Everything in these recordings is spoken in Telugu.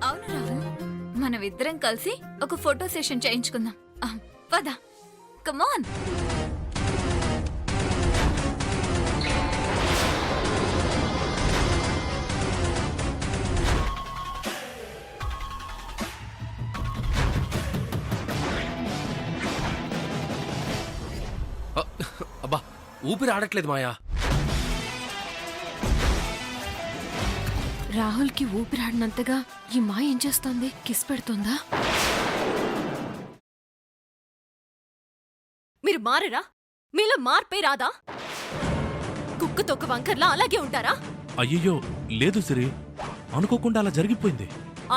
అవును రాహుల్, మనమిద్దరం కలిసి ఒక ఫోటో సెషన్ చేయించుకుందాం. పద, కమాన్. అబ్బా, ఊపిరి ఆడట్లేదు మాయా. రాహుల్కి ఊపిరాడినంతగా ఈ మాయ ఏం చేస్తోంది? కిస్ పెడుతోందా? మీరు మారరా? మీలో మార్పే రాదా? కుక్క తొక్క వంకర్లా అలాగే ఉంటారా? అయ్యయ్యో లేదు సిరి, అనుకోకుండా అలా జరిగిపోయింది.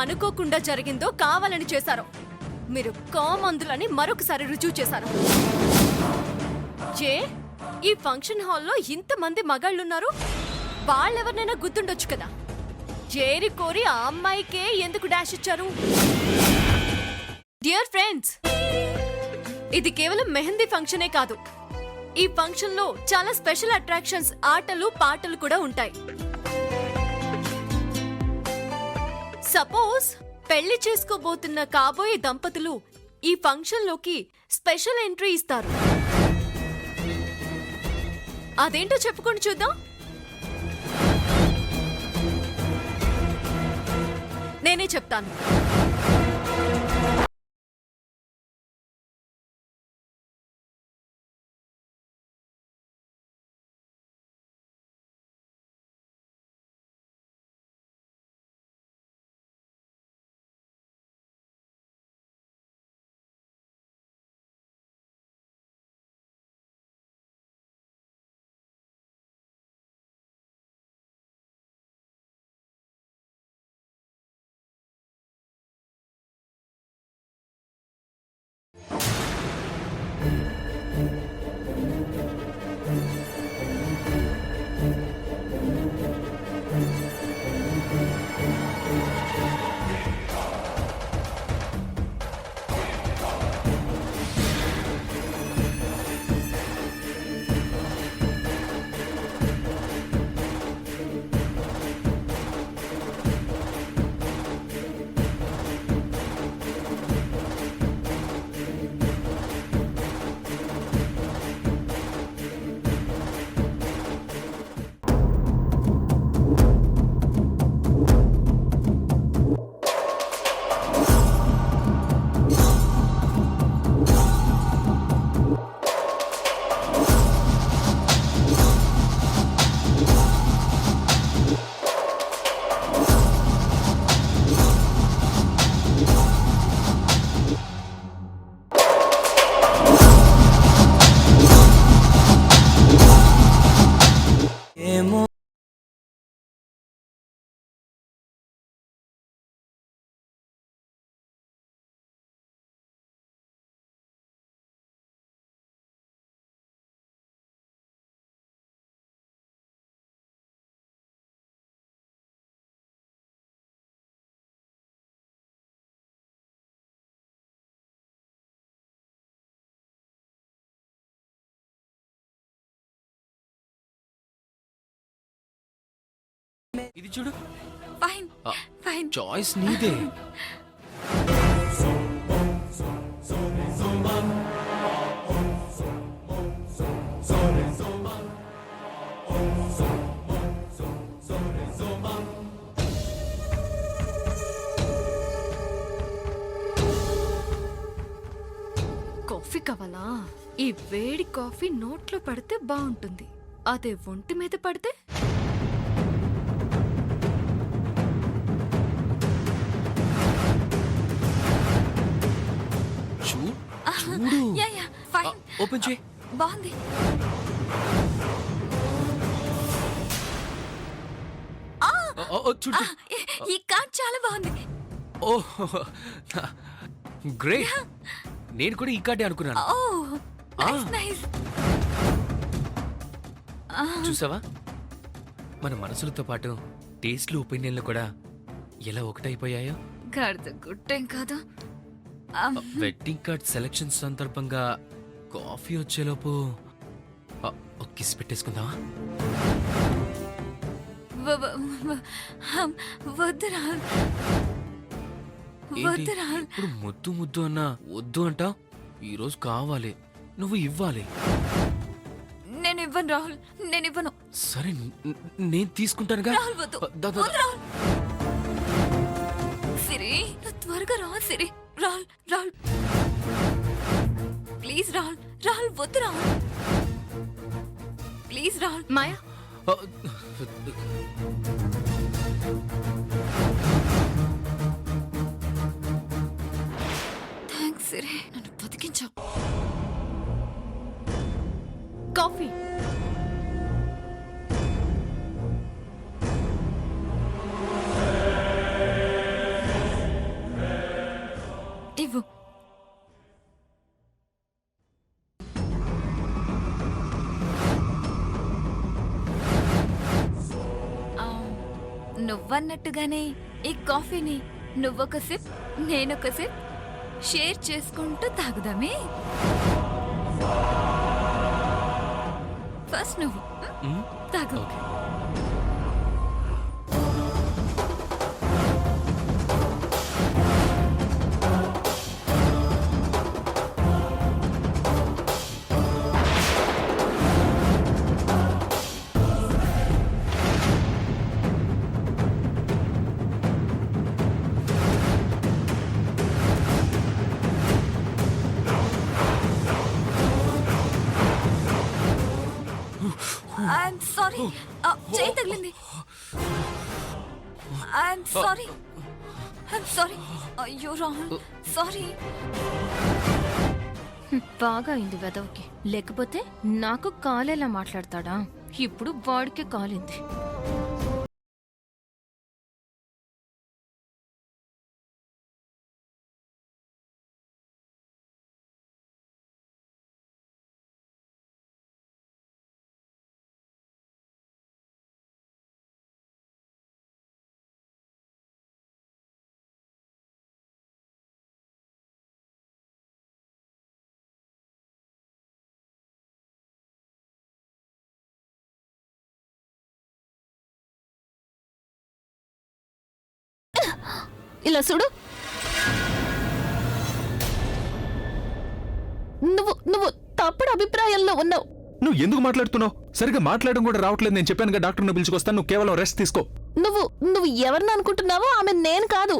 అనుకోకుండా జరిగిందో కావాలని చేశారో మీరు కామందులని మరొకసారి రుజువు చేశారు. ఈ ఫంక్షన్ హాల్లో ఇంతమంది మగాళ్ళున్నారు, వాళ్ళెవరినైనా గుర్తుండొచ్చు కదా. చేరి కోరి ఆ అమ్మాయికే ఎందుకు డాష్ ఇచ్చారు? డియర్ ఫ్రెండ్స్, ఇది కేవలం మెహందీ ఫంక్షనే కాదు. ఈ ఫంక్షన్ లో చాలా స్పెషల్ అట్రాక్షన్స్, ఆటలు పాటలు కూడా ఉంటాయి. సపోజ్ పెళ్లి చేసుకోబోతున్న కాబోయే దంపతులు ఈ ఫంక్షన్ లోకి స్పెషల్ ఎంట్రీ ఇస్తారు. అదేంటో చెప్పుకొని చూద్దాం. నేనే చెప్తాను. ఇది చూడు. Fine fine. చాయిస్ నీదే. కాఫీ కావాలా? ఈ వేడి కాఫీ నోట్లో పడితే బాగుంటుంది. అదే ఒంటి మీద పడితే చూడు. Yeah yeah fine. ఓపెన్ చేయి. బాగుంది. చూడు. ఈ కార్డ్ చాలా బాగుంది. ఓ గ్రేట్. నేను కూడా ఈ కార్డే అనుకున్నాను. ఓ నైస్ నైస్. చూసావా, మన మనసులతో పాటు టేస్ట్లు, ఒపీనియన్లు కూడా ఎలా ఒకటైపోయాయో. కార్డ్ గుట్టేం కాదు. వెడ్డింగ్ కార్డ్ సెలక్షన్ సందర్భంగా కాఫీ వచ్చేలోపు ఒక కిస్ పెట్టేసుకుందామా? వద్దు రాహుల్. ఏంటి వద్దు రాహుల్. ఇప్పుడు ముద్దు ముద్దు అన్నా వద్దు అంటా ఈరోజు కావాలి, నువ్వు ఇవ్వాలి. నేను ఇవ్వను రాహుల్, నేను ఇవ్వను. సరే నేను తీసుకుంటానుగా. రాహుల్ వద్దు. దా, దా, వద్దు రాహుల్. సిరి నువ్వు త్వరగా రా సిరి. రాహుల్ రాహుల్ ప్లీజ్ రాహుల్. రాహుల్ వద్దు రాహుల్ ప్లీజ్ రాహుల్. మాయా థ్యాంక్స్ సిరి, నన్ను బతికించావు. కాఫీ. ఇవ్వు. ఆ, నువ్వన్నట్టుగానే ఈ కాఫీని నువ్వొక సిప్ నేనొక సిప్ షేర్ చేసుకుంటూ తాగుదామే. ఫస్ట్ నువ్వు తాగు. ఓకే. I'm sorry. చేయి తగిలింది. I'm sorry. I'm sorry. అయ్యో రాహుల్ సారీ. బాగా అయింది వెదవకి, లేకపోతే నాకు కాలేలా మాట్లాడతాడా? ఇప్పుడు వాడికే కాలింది. ఇలా చూడు, నువ్వు నువ్వు తప్పుడు అభిప్రాయంలో ఉన్నావు. నువ్వు ఎందుకు మాట్లాడుతున్నావు? సరిగ్గా మాట్లాడడం కూడా రావట్లేదు. నేను చెప్పానుగా డాక్టర్ని పిలుచుకొస్తాను, నువ్వు కేవలం రెస్ట్ తీసుకో. నువ్వు నువ్వు ఎవరిని అనుకుంటున్నావో ఆమె నేను కాదు.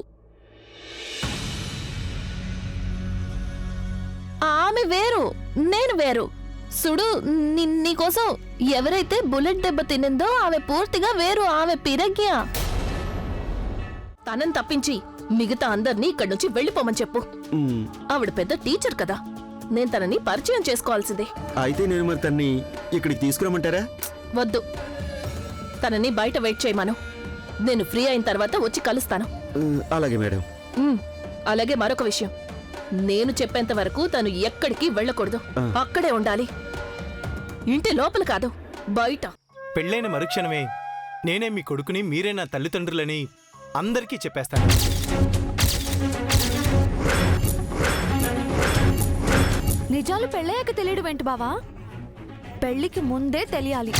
ఆమె వేరు, నేను వేరు. సుడు, నీకోసం ఎవరైతే బుల్లెట్ దెబ్బ తినిందో ఆమె పూర్తిగా వేరు. ఆమె పిరగ్య. తనని తప్పించి మిగతా అందర్నీ ఇక్కడి నుంచి వెళ్ళిపోమని చెప్పు. ఆవిడ పెద్ద టీచర్ కదా, నేను తనని పరిచయం చేసుకోవాల్సిందే. అయితే నేను మరి తన్ని ఇక్కడికి తీసుకురమ్మంటారా? వద్దు, తనని బయట వెయిట్ చేయమను. నేను ఫ్రీ అయిన తర్వాత వచ్చి కలుస్తాను. అలాగే మేడం. అలాగే మరొక విషయం, నేను చెప్పేంత వరకు తను ఎక్కడికి వెళ్ళకూడదు. అక్కడే ఉండాలి. ఇంటి లోపల కాదు, బయట. పెళ్ళైన మరుక్షణమే నేనే మీ కొడుకుని, మీరే నా తల్లిదండ్రులని అందరికీ చెప్పేస్తాను. నిజాలు పెళ్ళయ్యాక తెలియడం ఏంటి బావా? పెళ్లికి ముందే తెలియాలి.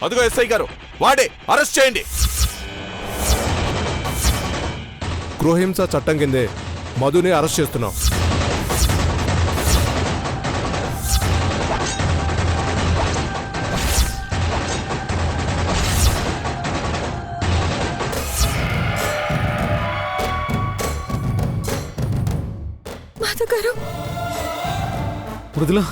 అదిగో ఎస్ఐ గారు, వాడే, అరెస్ట్ చేయండి. గృహహింస చట్టం కిందే మధుని అరెస్ట్ చేస్తున్నాం. మధు గారు, మృదుల